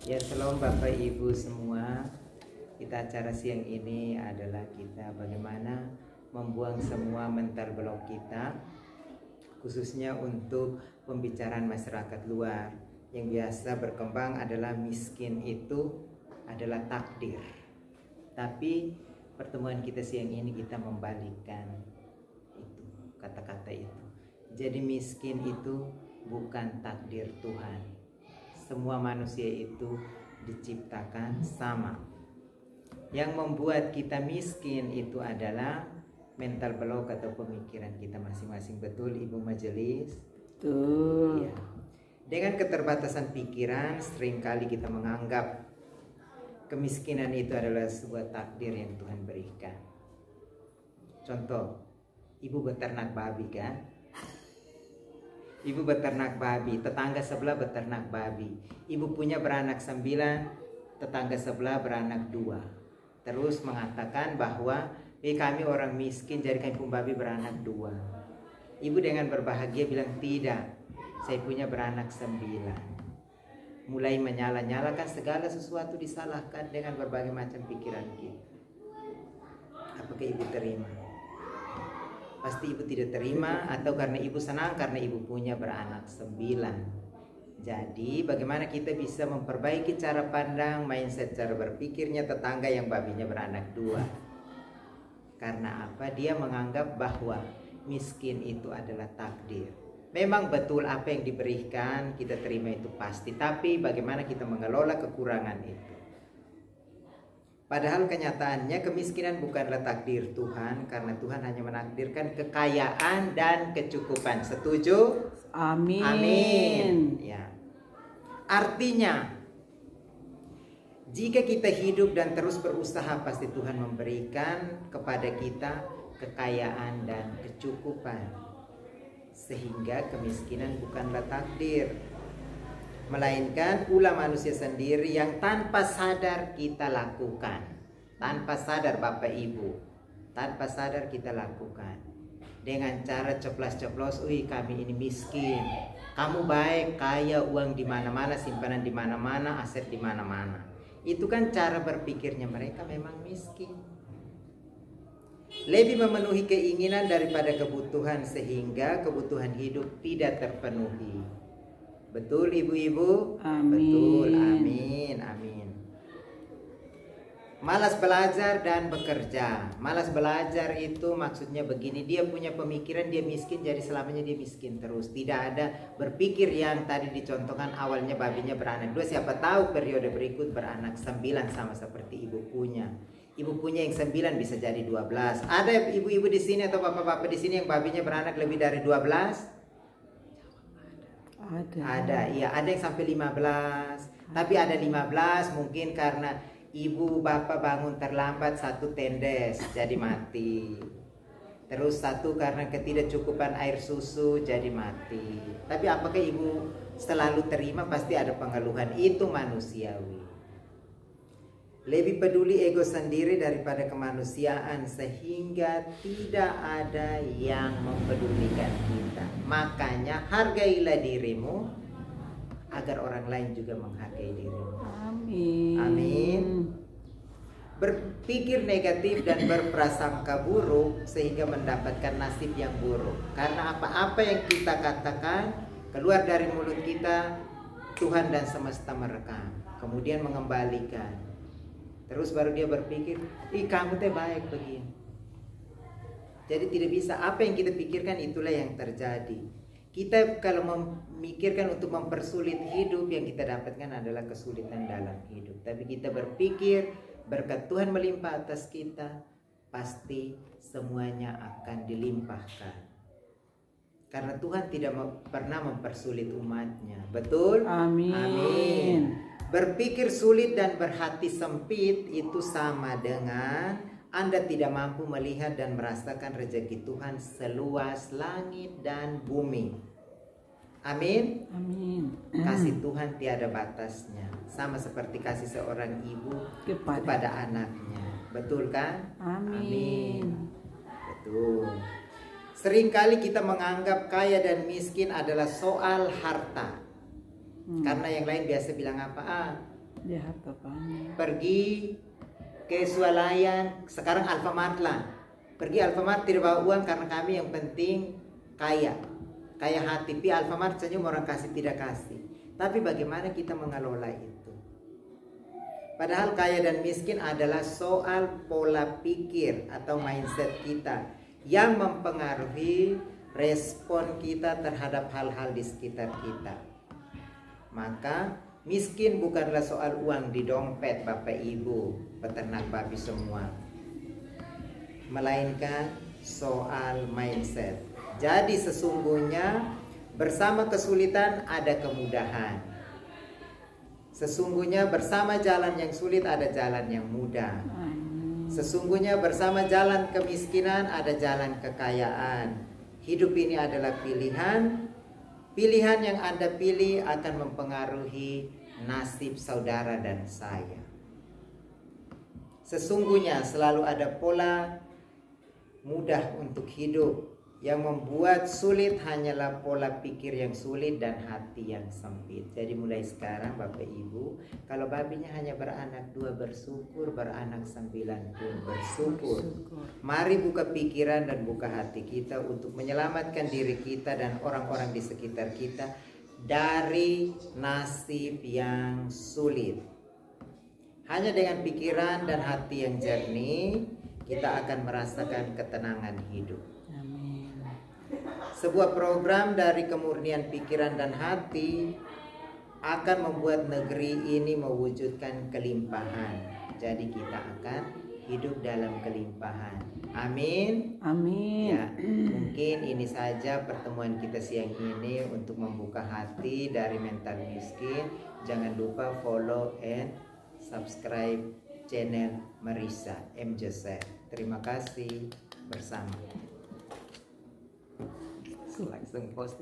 Ya, shalom Bapak Ibu semua. Kita acara siang ini adalah kita bagaimana membuang semua mental block kita, khususnya untuk pembicaraan masyarakat luar yang biasa berkembang adalah miskin itu adalah takdir. Tapi pertemuan kita siang ini kita membalikkan itu, kata-kata itu. Jadi miskin itu bukan takdir Tuhan. Semua manusia itu diciptakan sama. Yang membuat kita miskin itu adalah mental block atau pemikiran kita masing-masing. Betul Ibu Majelis? Betul. Ya. Dengan keterbatasan pikiran, seringkali kita menganggap kemiskinan itu adalah sebuah takdir yang Tuhan berikan. Contoh, ibu beternak babi kan? Ibu beternak babi, tetangga sebelah beternak babi. Ibu punya beranak 9, tetangga sebelah beranak 2. Terus mengatakan bahwa kami orang miskin jadi kami pun babi beranak 2. Ibu dengan berbahagia bilang tidak, saya punya beranak 9. Mulai menyala-nyalakan segala sesuatu disalahkan dengan berbagai macam pikiran kita. Apakah ibu terima? Pasti ibu tidak terima, atau karena ibu senang karena ibu punya beranak 9. Jadi bagaimana kita bisa memperbaiki cara pandang, mindset, cara berpikirnya tetangga yang babinya beranak 2? Karena apa? Dia menganggap bahwa miskin itu adalah takdir. Memang betul apa yang diberikan kita terima itu pasti, tapi bagaimana kita mengelola kekurangan itu. Padahal kenyataannya kemiskinan bukanlah takdir Tuhan, karena Tuhan hanya menakdirkan kekayaan dan kecukupan. Setuju? Amin. Amin. Ya. Artinya, jika kita hidup dan terus berusaha, pasti Tuhan memberikan kepada kita kekayaan dan kecukupan. Sehingga kemiskinan bukanlah takdir, melainkan ulah manusia sendiri yang tanpa sadar kita lakukan. Tanpa sadar Bapak Ibu, tanpa sadar kita lakukan. Dengan cara ceplas-ceplos, kami ini miskin. Kamu baik, kaya, uang di mana-mana, simpanan di mana-mana, aset di mana-mana. Itu kan cara berpikirnya mereka memang miskin. Lebih memenuhi keinginan daripada kebutuhan, sehingga kebutuhan hidup tidak terpenuhi. Betul ibu-ibu? Amin. Betul, amin, amin. Malas belajar dan bekerja. Malas belajar itu maksudnya begini, dia punya pemikiran dia miskin, jadi selamanya dia miskin terus. Tidak ada berpikir yang tadi dicontohkan awalnya babinya beranak 2, siapa tahu periode berikut beranak 9 sama seperti ibu punya. Ibu punya yang 9 bisa jadi 12. Ada ibu-ibu di sini atau bapak-bapak di sini yang babinya beranak lebih dari 12? Ada, iya, ada yang sampai 15. Tapi ada 15 mungkin karena ibu bapak bangun terlambat, 1 tendes jadi mati. Terus 1 karena ketidakcukupan air susu jadi mati. Tapi apakah ibu selalu terima? Pasti ada pengeluhan, itu manusiawi. Lebih peduli ego sendiri daripada kemanusiaan, sehingga tidak ada yang mempedulikan kita. Makanya hargailah dirimu agar orang lain juga menghargai dirimu. Amin. Amin. Berpikir negatif dan berprasangka buruk sehingga mendapatkan nasib yang buruk. Karena apa-apa yang kita katakan keluar dari mulut kita, Tuhan dan semesta merekam, kemudian mengembalikan. Terus baru dia berpikir, kamu teh baik begini. Jadi tidak bisa, apa yang kita pikirkan itulah yang terjadi. Kita kalau memikirkan untuk mempersulit hidup, yang kita dapatkan adalah kesulitan dalam hidup. Tapi kita berpikir berkat Tuhan melimpah atas kita, pasti semuanya akan dilimpahkan. Karena Tuhan tidak pernah mempersulit umatnya. Betul? Amin. Amin. Berpikir sulit dan berhati sempit itu sama dengan Anda tidak mampu melihat dan merasakan rezeki Tuhan seluas langit dan bumi. Amin. Amin. Kasih Tuhan tiada batasnya, sama seperti kasih seorang ibu kepada anaknya. Betul kan? Amin. Betul. Seringkali kita menganggap kaya dan miskin adalah soal harta. Karena yang lain biasa bilang apa? Dia harta banyak. Pergi ke swalayan, sekarang Alfamart lah. Pergi Alfamart tidak bawa uang karena kami yang penting kaya hati. Pi Alfamart senyum orang kasih tidak kasih. Tapi bagaimana kita mengelola itu? Padahal kaya dan miskin adalah soal pola pikir atau mindset kita yang mempengaruhi respon kita terhadap hal-hal di sekitar kita. Maka miskin bukanlah soal uang di dompet Bapak Ibu peternak babi semua, melainkan soal mindset. Jadi sesungguhnya bersama kesulitan ada kemudahan. Sesungguhnya bersama jalan yang sulit ada jalan yang mudah. Sesungguhnya bersama jalan kemiskinan ada jalan kekayaan. Hidup ini adalah pilihan. Pilihan yang Anda pilih akan mempengaruhi nasib saudara dan saya. Sesungguhnya selalu ada pola mudah untuk hidup. Yang membuat sulit hanyalah pola pikir yang sulit dan hati yang sempit. Jadi mulai sekarang Bapak Ibu, kalau babinya hanya beranak 2 bersyukur, beranak 9 pun bersyukur. Mari buka pikiran dan buka hati kita untuk menyelamatkan diri kita dan orang-orang di sekitar kita dari nasib yang sulit. Hanya dengan pikiran dan hati yang jernih, kita akan merasakan ketenangan hidup. Sebuah program dari kemurnian pikiran dan hati akan membuat negeri ini mewujudkan kelimpahan. Jadi kita akan hidup dalam kelimpahan. Amin. Amin. Ya, mungkin ini saja pertemuan kita siang ini untuk membuka hati dari mental miskin. Jangan lupa follow and subscribe channel Marisa M. Joseph. Terima kasih bersama. Langsung post.